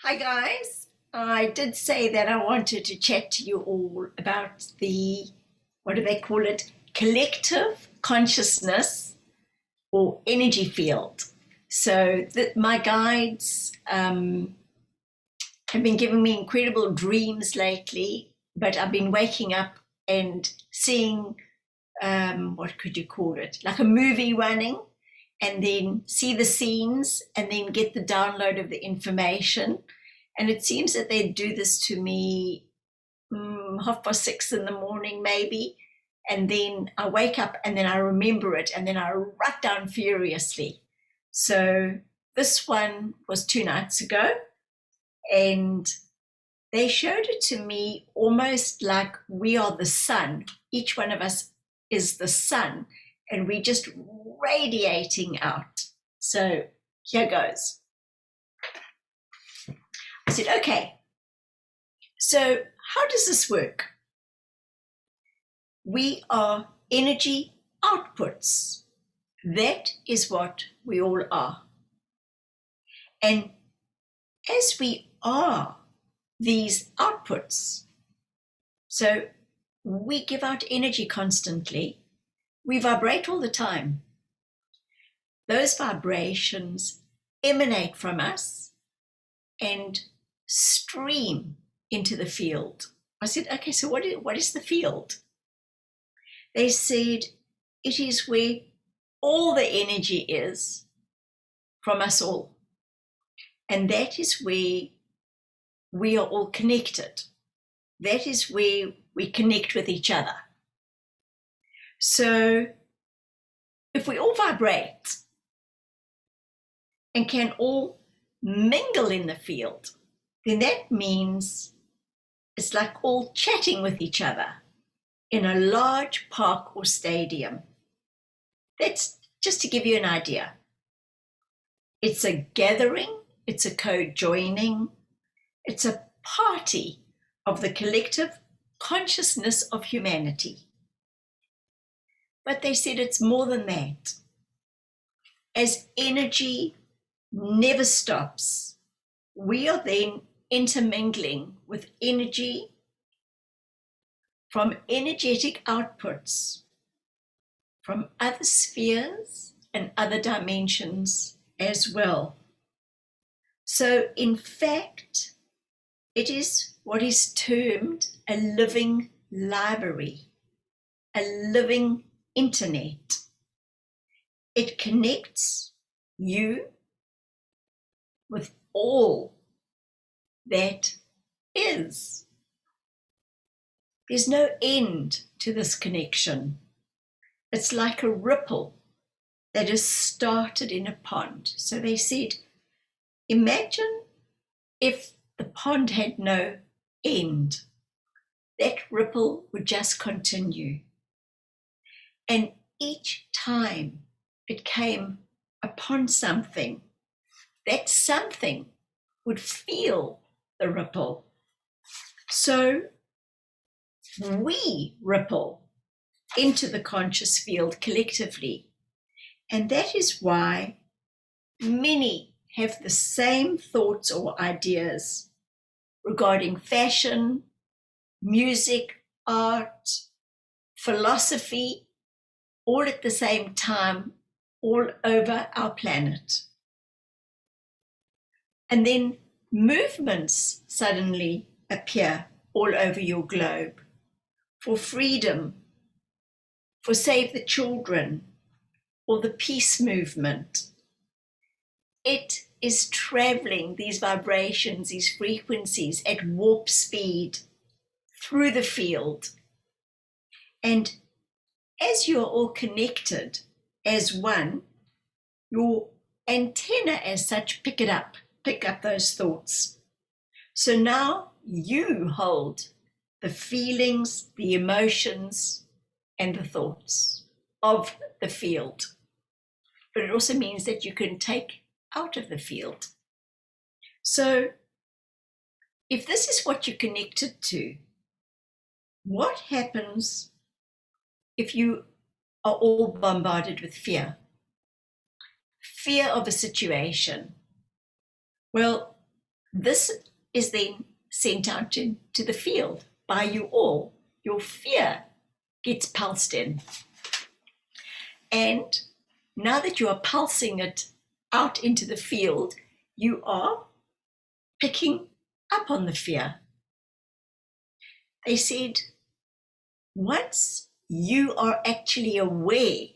Hi guys, I did say that I wanted to chat to you all about what do they call it, collective consciousness or energy field. So my guides have been giving me incredible dreams lately, but I've been waking up and seeing, what could you call it, like a movie running, and then see the scenes and then get the download of the information. And it seems that they do this to me 6:30 in the morning, maybe. And then I wake up and then I remember it and then I write down furiously. So this one was 2 nights ago, and they showed it to me almost like we are the sun. Each one of us is the sun, and we're just radiating out. So here goes. I said, okay, so how does this work? We are energy outputs. That is what we all are. And as we are these outputs, so we give out energy constantly, we vibrate all the time. Those vibrations emanate from us and stream into the field. I said, okay, so what is the field? They said it is where all the energy is from us all. And that is where we are all connected. That is where we connect with each other. So if we all vibrate and can all mingle in the field, then that means it's like all chatting with each other in a large park or stadium. That's just to give you an idea. It's a gathering, it's a co-joining, it's a party of the collective consciousness of humanity. But they said it's more than that. As energy never stops, we are then intermingling with energy from energetic outputs from other spheres and other dimensions as well. So in fact, it is what is termed a living library, a living internet. It connects you with all that is. There's no end to this connection. It's like a ripple that is started in a pond. So they said, imagine if the pond had no end. That ripple would just continue. And each time it came upon something, that something would feel the ripple. So we ripple into the conscious field collectively. And that is why many have the same thoughts or ideas regarding fashion, music, art, philosophy, all at the same time, all over our planet. And then movements suddenly appear all over your globe for freedom, for Save the Children, or the peace movement. It is traveling these vibrations, these frequencies at warp speed through the field. And as you are all connected as one, your antenna as such pick up those thoughts. So now you hold the feelings, the emotions, and the thoughts of the field. But it also means that you can take out of the field. So if this is what you're connected to, what happens if you are all bombarded with fear? Fear of a situation. Well, This is then sent out into the field by you all. Your fear gets pulsed in. And now that you are pulsing it out into the field, you are picking up on the fear. They said, once you are actually aware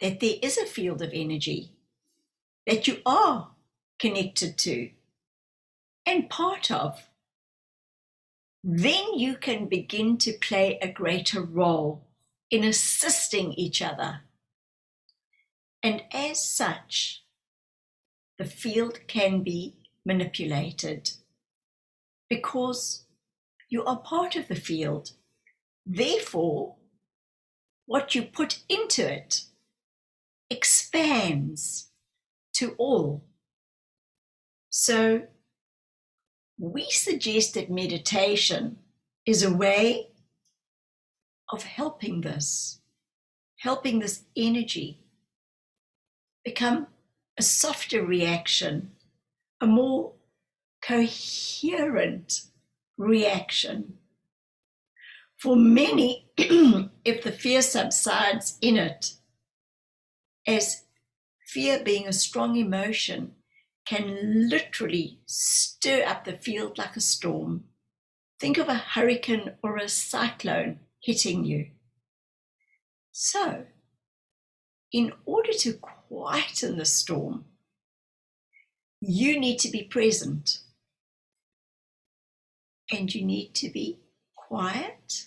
that there is a field of energy that you are connected to and part of, then you can begin to play a greater role in assisting each other. And as such, the field can be manipulated because you are part of the field. Therefore, what you put into it expands to all. So we suggest that meditation is a way of helping this energy become a softer reaction, a more coherent reaction. For many, if the fear subsides in it, as fear being a strong emotion can literally stir up the field like a storm. Think of a hurricane or a cyclone hitting you. So, in order to quieten the storm, you need to be present. And you need to be quiet.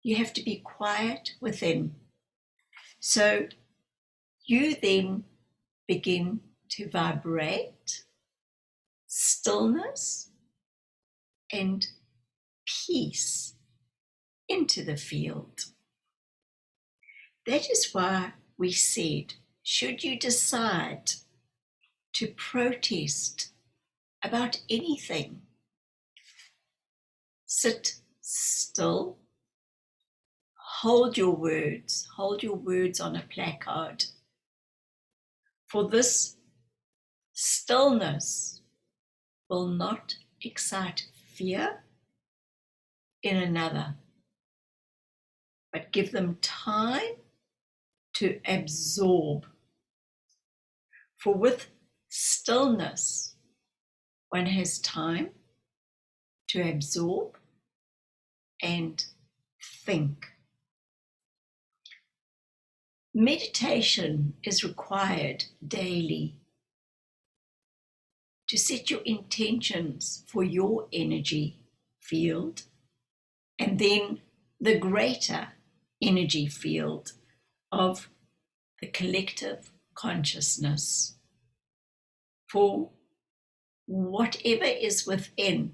You have to be quiet within. So you then begin to vibrate stillness and peace into the field. That is why we said, should you decide to protest about anything, sit still, hold your words on a placard. For this stillness will not excite fear in another, but give them time to absorb. For with stillness, one has time to absorb and think. Meditation is required daily to set your intentions for your energy field and then the greater energy field of the collective consciousness. For whatever is within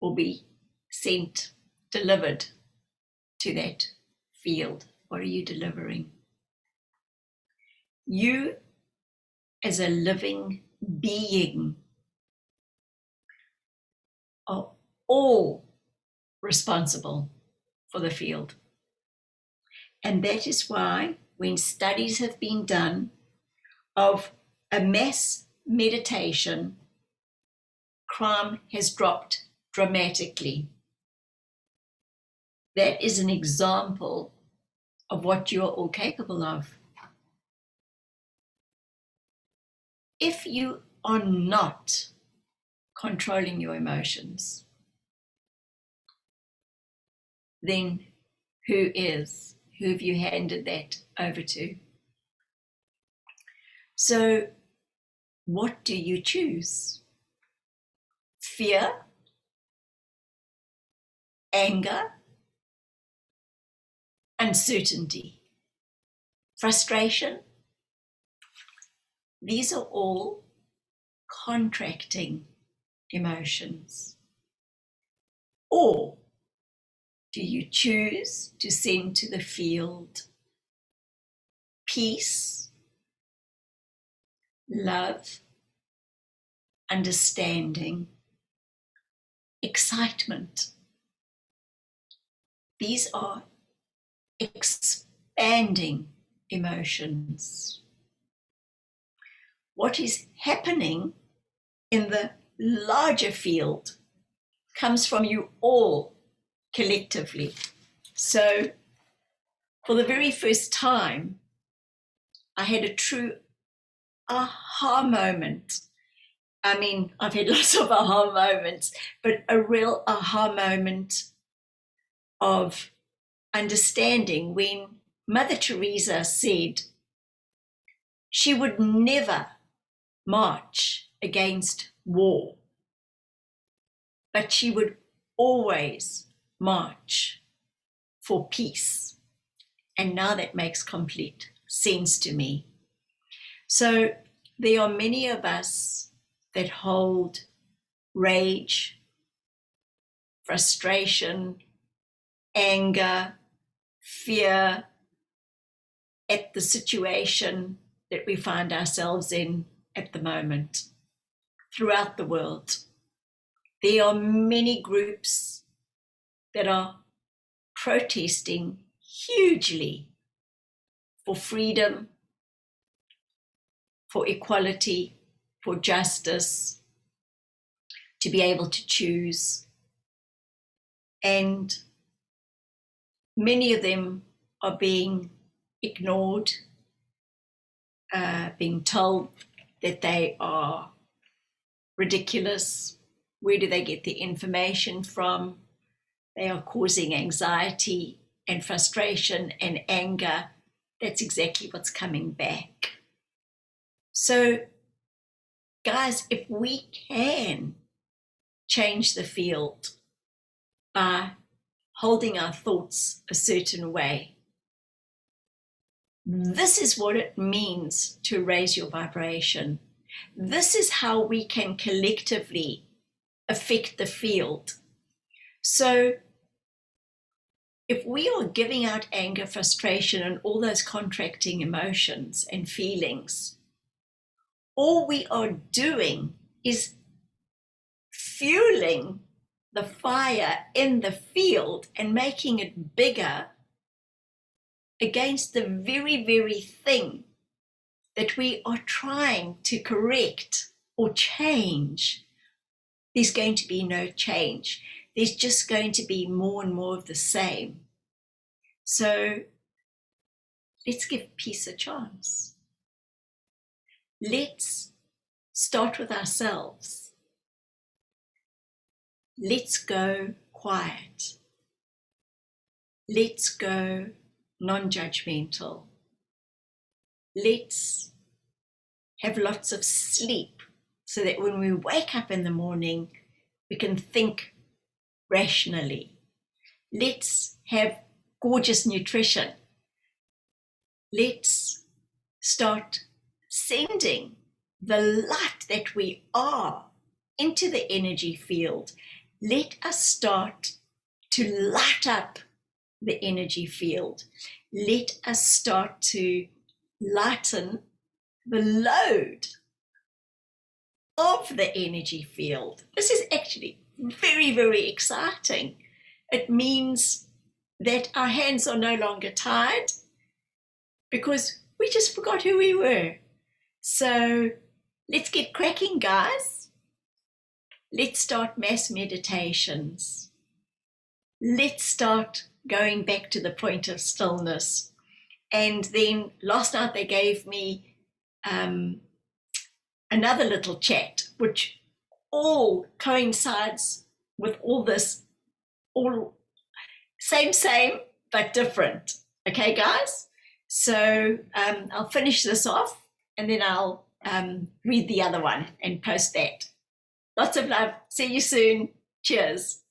will be sent, delivered to that field. What are you delivering? You, as a living being, are all responsible for the field. And that is why, when studies have been done of a mass meditation, crime has dropped dramatically. That is an example of what you are all capable of. If you are not controlling your emotions, then who is? Who have you handed that over to? So, what do you choose? Fear, anger, uncertainty, frustration. These are all contracting emotions. Or do you choose to send to the field peace, love, understanding, excitement? These are expanding emotions. what is happening in the larger field comes from you all collectively. So for the very first time, I had a true aha moment. I mean, I've had lots of aha moments, but a real aha moment of understanding when Mother Teresa said she would never march against war, but she would always march for peace. And now that makes complete sense to me. So there are many of us that hold rage, frustration, anger, fear at the situation that we find ourselves in at the moment throughout the world. There are many groups that are protesting hugely for freedom, for equality, for justice, to be able to choose. And many of them are being ignored, being told that they are ridiculous. Where do they get the information from? They are causing anxiety and frustration and anger. That's exactly what's coming back. So, guys, if we can change the field by holding our thoughts a certain way, this is what it means to raise your vibration. This is how we can collectively affect the field. So if we are giving out anger, frustration, and all those contracting emotions and feelings, all we are doing is fueling the fire in the field and making it bigger against the very, very thing that we are trying to correct or change. There's going to be no change. There's just going to be more and more of the same. So let's give peace a chance. Let's start with ourselves. Let's go quiet. Let's go non-judgmental. Let's have lots of sleep so that when we wake up in the morning, we can think rationally. Let's have gorgeous nutrition. Let's start sending the light that we are into the energy field. Let us start to light up the energy field. Let us start to lighten the load of the energy field. This is actually very, very exciting. It means that our hands are no longer tied because we just forgot who we were. So let's get cracking, guys. Let's start mass meditations. Let's start going back to the point of stillness. And then last night they gave me another little chat, which all coincides with all this, all same, but different. Okay, guys? So I'll finish this off and then I'll read the other one and post that. Lots of love. See you soon. Cheers.